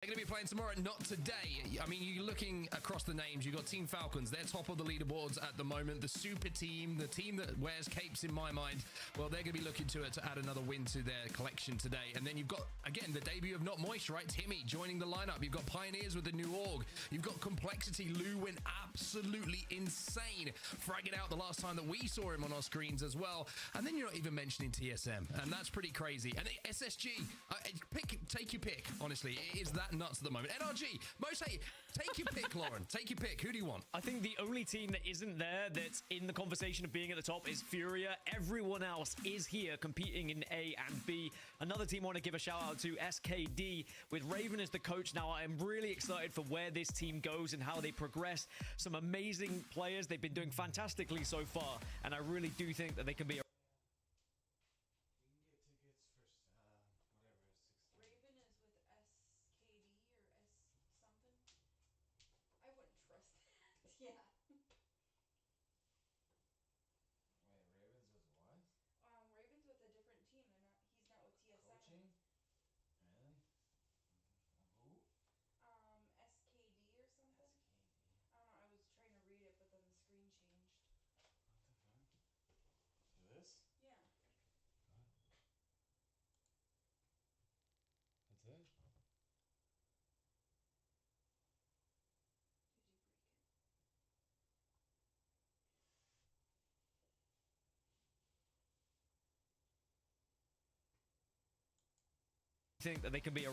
They're going to be playing tomorrow, not today. I mean, you're looking across the names. You've got Team Falcons. They're top of the leaderboards at the moment. The super team, the team that wears capes in my mind, well, they're going to be looking to add another win to their collection today. And then you've got, again, the debut of Not Moist, right? Timmy joining the lineup. You've got Pioneers with the new org. You've got Complexity. Lou went absolutely insane, fragging out the last time that we saw him on our screens as well. And then you're not even mentioning TSM. And that's pretty crazy. And SSG, take your pick, honestly. It is that nuts at the moment. NRG, most hey, take your pick, Lauren. Take your pick. Who do you want? I think the only team that isn't there that's in the conversation of being at the top is Furia. Everyone else is here competing in A and B. Another team I want to give a shout out to, SKD. With Raven as the coach now, I am really excited for where this team goes and how they progress. Some amazing players. They've been doing fantastically so far, and I really do think that they can be a Raven is with SKD or S something. I wouldn't trust that. Yeah. Wait, Ravens with what? Raven's with a different team. He's not with TSM. Coaching? Really? Who? SKD or something. SKD. I don't know. I was trying to read it, but then the screen changed. What the fuck? This? Yeah. That's it? Did you break it? think that they can be a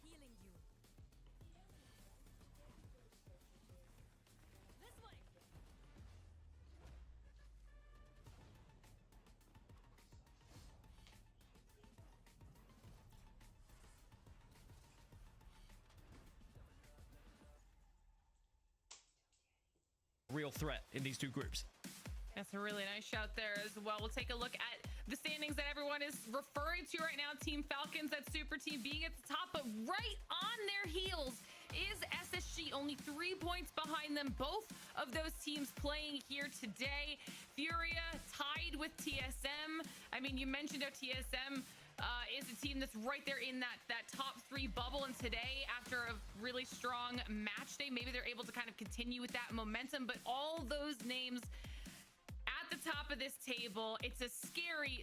Healing you. This way. real threat in these two groups. That's a really nice shout there as well. We'll take a look at the standings that everyone is referring to right now. Team Falcons, that super team being at the top, but right on their heels is SSG, only 3 points behind them. Both of those teams playing here today. Furia tied with TSM. I mean, you mentioned how TSM is a team that's right there in that top 3 bubble, and today, after a really strong match day, maybe they're able to kind of continue with that momentum. But all those names at the top of this table, it's a scary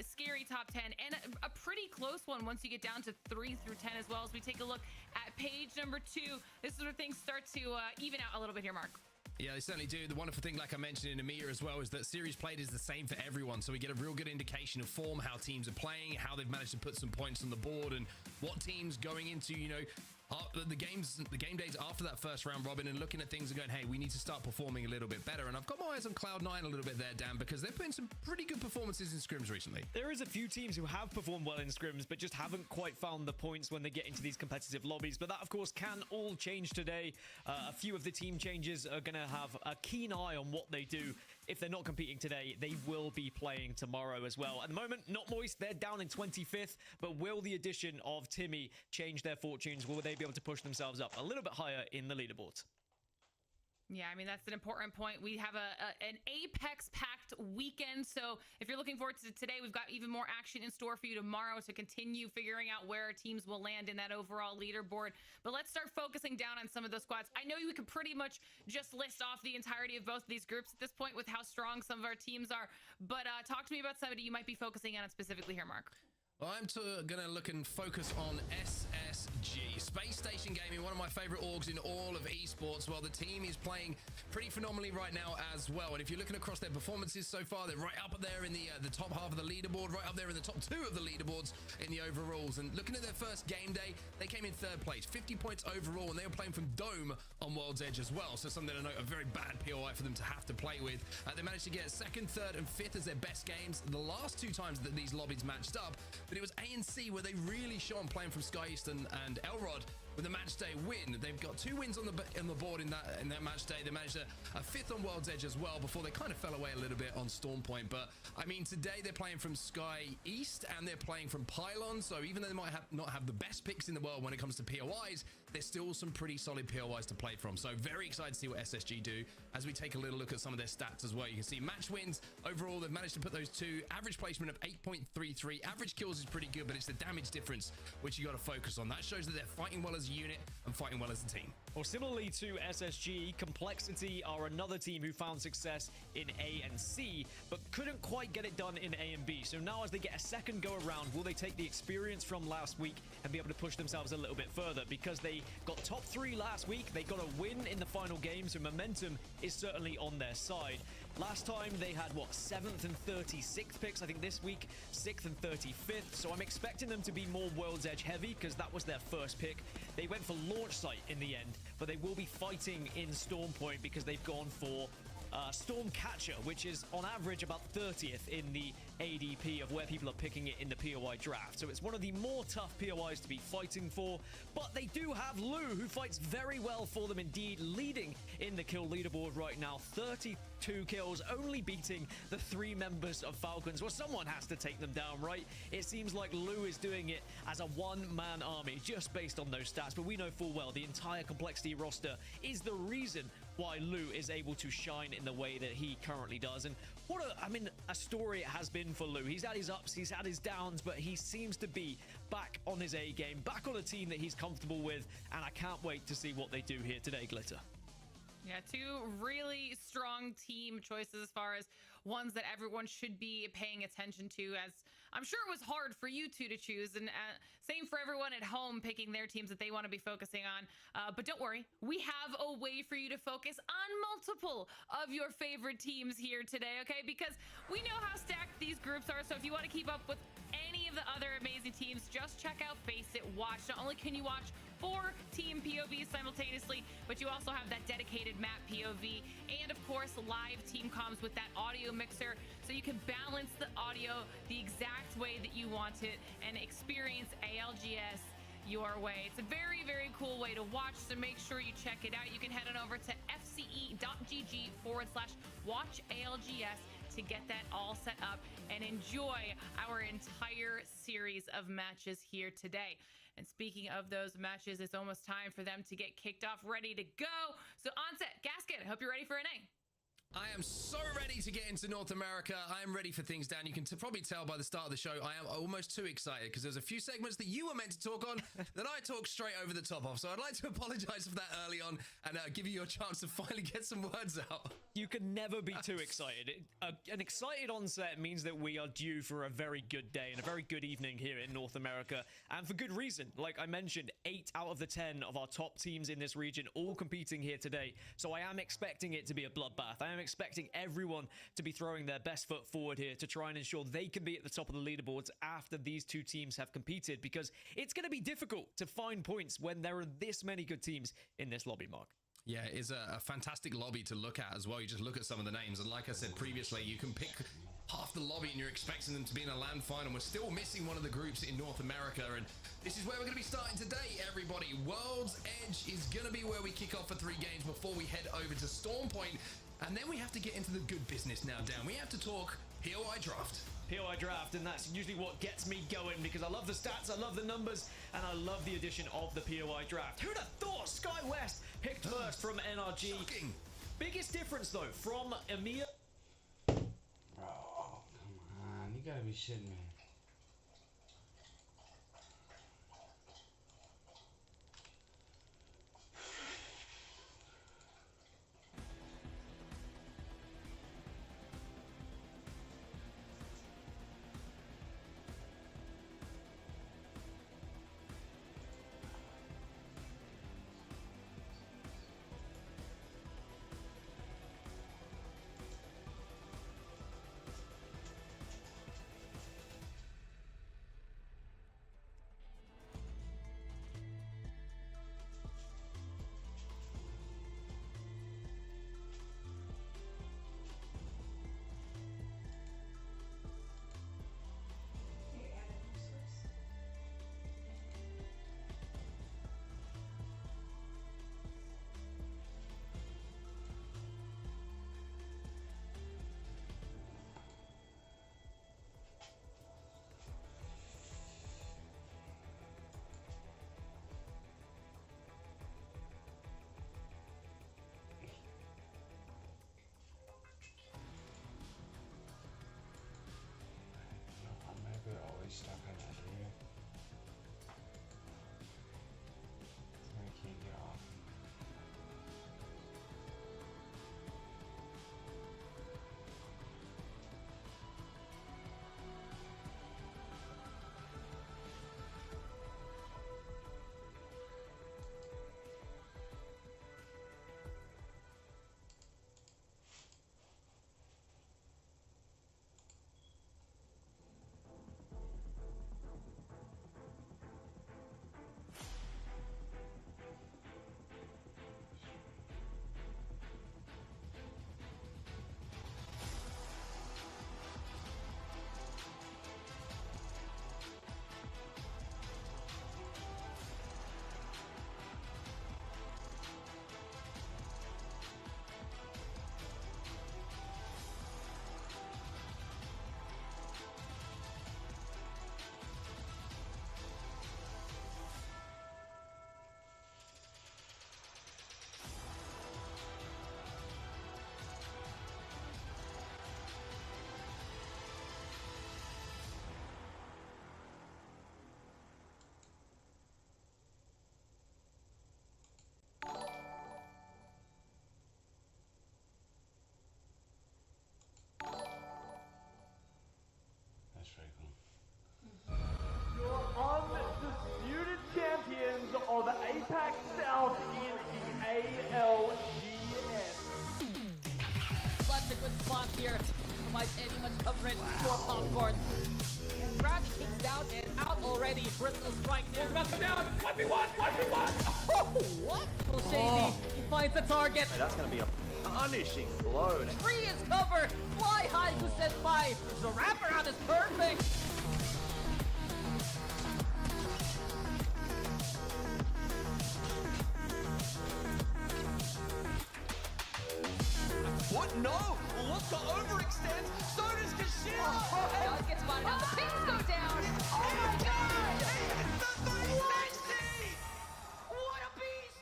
top 10, and a pretty close one once you get down to 3 through 10 as well. As we take a look at page number 2, this is where things start to even out a little bit here, Mark. Yeah, they certainly do. The wonderful thing, like I mentioned in EMEA as well, is that series played is the same for everyone. So we get a real good indication of form, how teams are playing, how they've managed to put some points on the board, and what teams going into, you know, the game days after that first round robin, and looking at things and going, hey, we need to start performing a little bit better. And I've got my eyes on Cloud9 a little bit there, Dan, because they're putting some pretty good performances in scrims recently. There is a few teams who have performed well in scrims, but just haven't quite found the points when they get into these competitive lobbies. But that, of course, can all change today. A few of the team changes are going to have a keen eye on what they do. If they're not competing today, they will be playing tomorrow as well. At the moment, Not Moist, they're down in 25th, but will the addition of Timmy change their fortunes? Will they be able to push themselves up a little bit higher in the leaderboards? Yeah, I mean, that's an important point. We have an Apex-packed weekend, so if you're looking forward to today, we've got even more action in store for you tomorrow to continue figuring out where our teams will land in that overall leaderboard. But let's start focusing down on some of those squads. I know we could pretty much just list off the entirety of both of these groups at this point with how strong some of our teams are, but talk to me about somebody you might be focusing on specifically here, Mark. Well, I'm going to look and focus on SSG, Space Station Gaming, one of my favorite orgs in all of esports. Well, the team is playing pretty phenomenally right now as well. And if you're looking across their performances so far, they're right up there in the top half of the leaderboard, right up there in the top 2 of the leaderboards in the overalls. And looking at their first game day, they came in 3rd place, 50 points overall, and they were playing from Dome on World's Edge as well. So something to note, a very bad POI for them to have to play with. They managed to get 2nd, 3rd, and 5th as their best games the last 2 times that these lobbies matched up. But it was ANC where they really shone, playing from Sky East and Elrod. with a match day win. They've got 2 wins on the board in that match day. They managed a 5th on World's Edge as well before they kind of fell away a little bit on Storm Point. But I mean, today they're playing from Sky East and they're playing from Pylon. So even though they might not have the best picks in the world when it comes to POIs, there's still some pretty solid POIs to play from. So very excited to see what SSG do as we take a little look at some of their stats as well. You can see match wins overall, they've managed to put those 2. Average placement of 8.33. Average kills is pretty good, but it's the damage difference which you got to focus on. That shows that they're fighting well as a unit and fighting well as a team. Well, similarly to SSG, Complexity are another team who found success in A and C, but couldn't quite get it done in A and B. So now as they get a second go around, will they take the experience from last week and be able to push themselves a little bit further? Because they got top 3 last week, they got a win in the final game, so momentum is certainly on their side. Last time they had, what, 7th and 36th picks. I think this week, 6th and 35th. So I'm expecting them to be more World's Edge heavy because that was their first pick. They went for launch site in the end, but they will be fighting in Storm Point because they've gone for Storm Catcher, which is on average about 30th in the ADP of where people are picking it in the POI draft. So it's one of the more tough POIs to be fighting for, but they do have Lou, who fights very well for them indeed, leading in the kill leaderboard right now. 32 kills, only beating the 3 members of Falcons. Well, someone has to take them down, right? It seems like Lou is doing it as a one-man army, just based on those stats, but we know full well the entire Complexity roster is the reason why Lou is able to shine in the way that he currently does. And what a story it has been for Lou. He's had his ups, he's had his downs, but he seems to be back on his A game, back on a team that he's comfortable with, and I can't wait to see what they do here today, Glitter. Yeah, 2 really strong team choices as far as ones that everyone should be paying attention to, as I'm sure it was hard for you 2 to choose, and same for everyone at home picking their teams that they want to be focusing on. But don't worry, we have a way for you to focus on multiple of your favorite teams here today, okay? Because we know how stacked these groups are, so if you want to keep up with any of the other amazing teams, just check out Face It Watch. Not only can you watch 4 team POVs simultaneously, but you also have that dedicated map POV and of course live team comms with that audio mixer, so you can balance the audio the exact way that you want it and experience ALGS your way. It's a very, very cool way to watch, so make sure you check it out. You can head on over to fce.gg/watch ALGS to get that all set up and enjoy our entire series of matches here today. And speaking of those matches, it's almost time for them to get kicked off, ready to go. So Onset, Gasket, I hope you're ready for an A. I am so ready to get into North America. I am ready for things, Dan. You can probably tell by the start of the show, I am almost too excited because there's a few segments that you were meant to talk on that I talked straight over the top of. So I'd like to apologize for that early on and give you your chance to finally get some words out. You can never be too excited. An excited onset means that we are due for a very good day and a very good evening here in North America, and for good reason. Like I mentioned, 8 out of the 10 of our top teams in this region all competing here today, so I am expecting it to be a bloodbath. I am expecting everyone to be throwing their best foot forward here to try and ensure they can be at the top of the leaderboards after these 2 teams have competed, because it's going to be difficult to find points when there are this many good teams in this lobby, Mark. Yeah, it is a fantastic lobby to look at as well. You just look at some of the names, and like I said previously, you can pick half the lobby and you're expecting them to be in a land final. We're still missing one of the groups in North America, and this is where we're going to be starting today, everybody. World's Edge is going to be where we kick off for 3 games before we head over to Storm Point, and then we have to get into the good business now, Dan. We have to talk POI draft. POI draft, and that's usually what gets me going because I love the stats, I love the numbers, and I love the addition of the POI draft. Who'd have thought Sky West picked first from NRG? Shocking. Biggest difference though from EMEA. Oh, come on. You gotta be shitting me. block here. Provides any much coverage for Popcorn. And Brad kicks down and out already. Bristol strike there. About to down. 1v1. 1v1. Oh, what? Well, Shady, he finds the target. That's going to be a punishing blow. 3 is covered. Fly high to set 5. The wraparound is perfect. What? No! Wants to overextend. So does Kashira. Does get spotted out. The pings go down. Oh my God! He hits the 360! What a beast!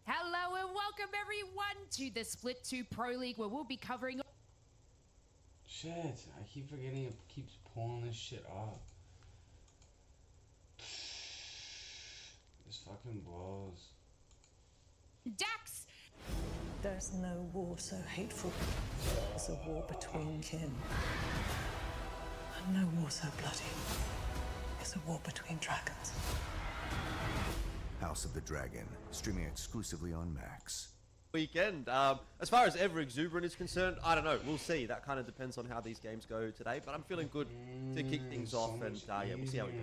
Hello and welcome everyone to the Split 2 Pro League, where we'll be covering. Shit, I keep forgetting it keeps pulling this shit up. This fucking blows. Dax. There's no war so hateful as a war between kin. And no war so bloody as a war between dragons. House of the Dragon, streaming exclusively on Max. Weekend. As far as Ever Exuberant is concerned, I don't know. We'll see. That kind of depends on how these games go today. But I'm feeling good to kick things off, and yeah, we'll see how we go.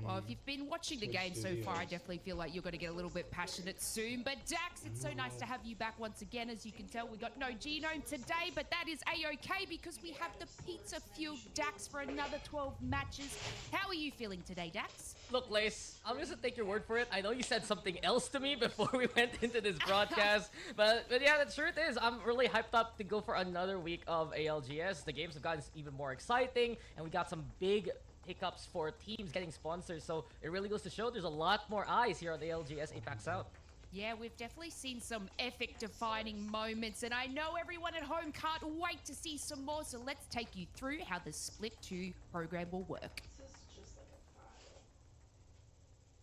Well, if you've been watching the game so far, I definitely feel like you're going to get a little bit passionate soon. But Dax, it's so nice to have you back once again. As you can tell, we got no Genome today, but that is A-OK because we have the pizza-fueled Dax for another 12 matches. How are you feeling today, Dax? Look, Lace, I'm just gonna take your word for it. I know you said something else to me before we went into this broadcast, but yeah, the truth is, I'm really hyped up to go for another week of ALGS. The games have gotten even more exciting, and we got some big pickups for teams getting sponsors, so it really goes to show there's a lot more eyes here on the ALGS APAC South. Yeah, we've definitely seen some epic-defining moments, and I know everyone at home can't wait to see some more, so let's take you through how the Split 2 program will work.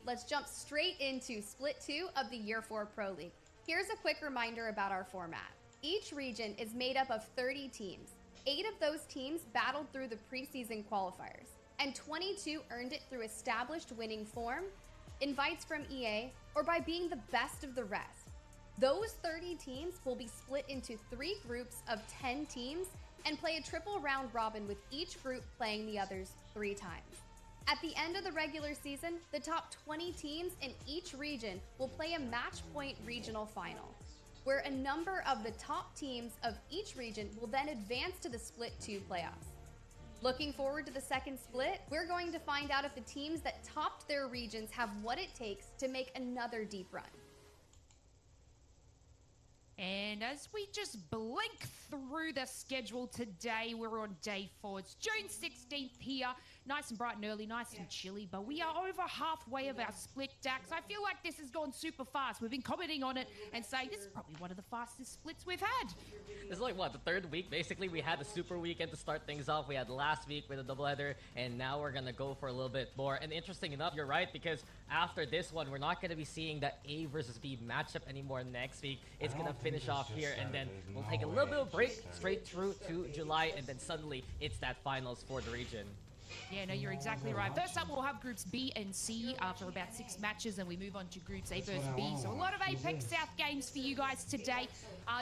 Let's jump straight into Split 2 of the Year 4 Pro League. Here's a quick reminder about our format. Each region is made up of 30 teams. 8 of those teams battled through the preseason qualifiers, and 22 earned it through established winning form, invites from EA, or by being the best of the rest. Those 30 teams will be split into 3 groups of 10 teams and play a triple round robin with each group playing the others 3 times. At the end of the regular season, the top 20 teams in each region will play a match point regional final, where a number of the top teams of each region will then advance to the Split 2 playoffs. Looking forward to the second split, we're going to find out if the teams that topped their regions have what it takes to make another deep run. And as we just blink through the schedule today, we're on day 4. It's June 16th here. Nice and bright and early, nice and chilly, but we are over halfway of our split, Dax. I feel like this has gone super fast. We've been commenting on it and saying this is probably one of the fastest splits we've had. This is like, what, the 3rd week? Basically, we had a super weekend to start things off. We had last week with a doubleheader, and now we're going to go for a little bit more. And interesting enough, you're right, because after this one, we're not going to be seeing the A versus B matchup anymore next week. It's going to finish off here, and then we'll take a little bit of break straight through to July, and then suddenly it's that finals for the region. Yeah, no, you're exactly right. First up, we'll have groups B and C for about 6 matches, and we move on to groups A versus B. So a lot of Apex South games for you guys today.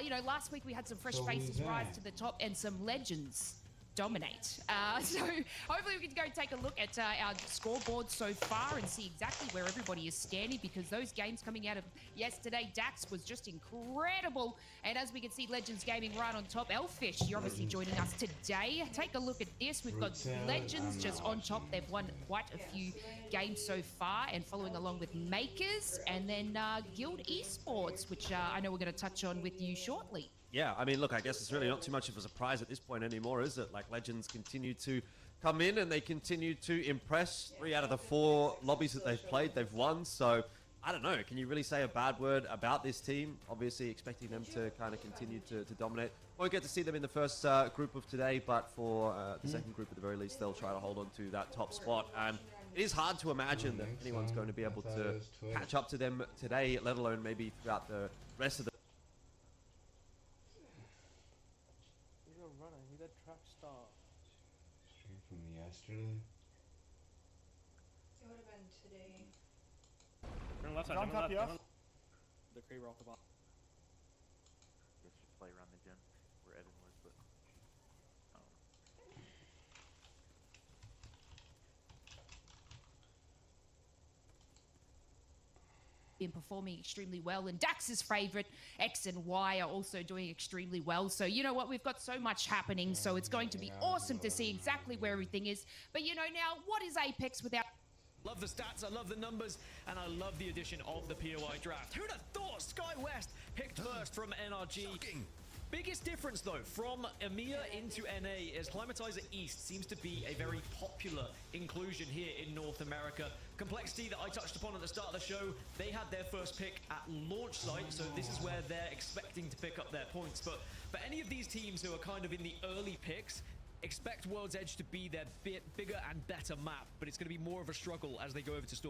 You know, last week we had some fresh faces rise to the top and some legends dominate. So hopefully we can go take a look at our scoreboard so far and see exactly where everybody is standing, because those games coming out of yesterday, Dax was just incredible. And as we can see, Legends Gaming right on top. Elfish, you're obviously joining us today. Take a look at this. We've got Legends just on top. They've won quite a few games so far, and following along with Makers, and then Guild Esports, which I know we're going to touch on with you shortly. Yeah, I mean, look, I guess it's really not too much of a surprise at this point anymore, is it? Like, Legends continue to come in and they continue to impress. 3 out of the 4 lobbies that they've played, they've won. So, I don't know. Can you really say a bad word about this team? Obviously, expecting them to kind of continue to dominate. Won't get to see them in the first group of today, but for the second group at the very least, they'll try to hold on to that top spot. And it is hard to imagine that anyone's going to be able to catch up to them today, let alone maybe throughout the rest of the Straight from yesterday. It would have been today. Turn left side, turn left. Okay, we're off the bot. Guess you play around the gym where Evan was, but I don't know. Been performing extremely well, and Dax's favorite X and Y are also doing extremely well. So you know what, we've got so much happening, so it's going to be awesome to see exactly where everything is. But you know, now what is Apex without? Love the stats, I love the numbers, and I love the addition of the POI draft. Who'd have thought Sky West picked first from NRG? Shocking. Biggest difference though from EMEA into NA is Climatizer East seems to be a very popular inclusion here in North America. Complexity that I touched upon at the start of the show, they had their first pick at launch site, so this is where they're expecting to pick up their points. But for any of these teams who are kind of in the early picks, expect World's Edge to be their bit bigger and better map, but it's going to be more of a struggle as they go over to Storm.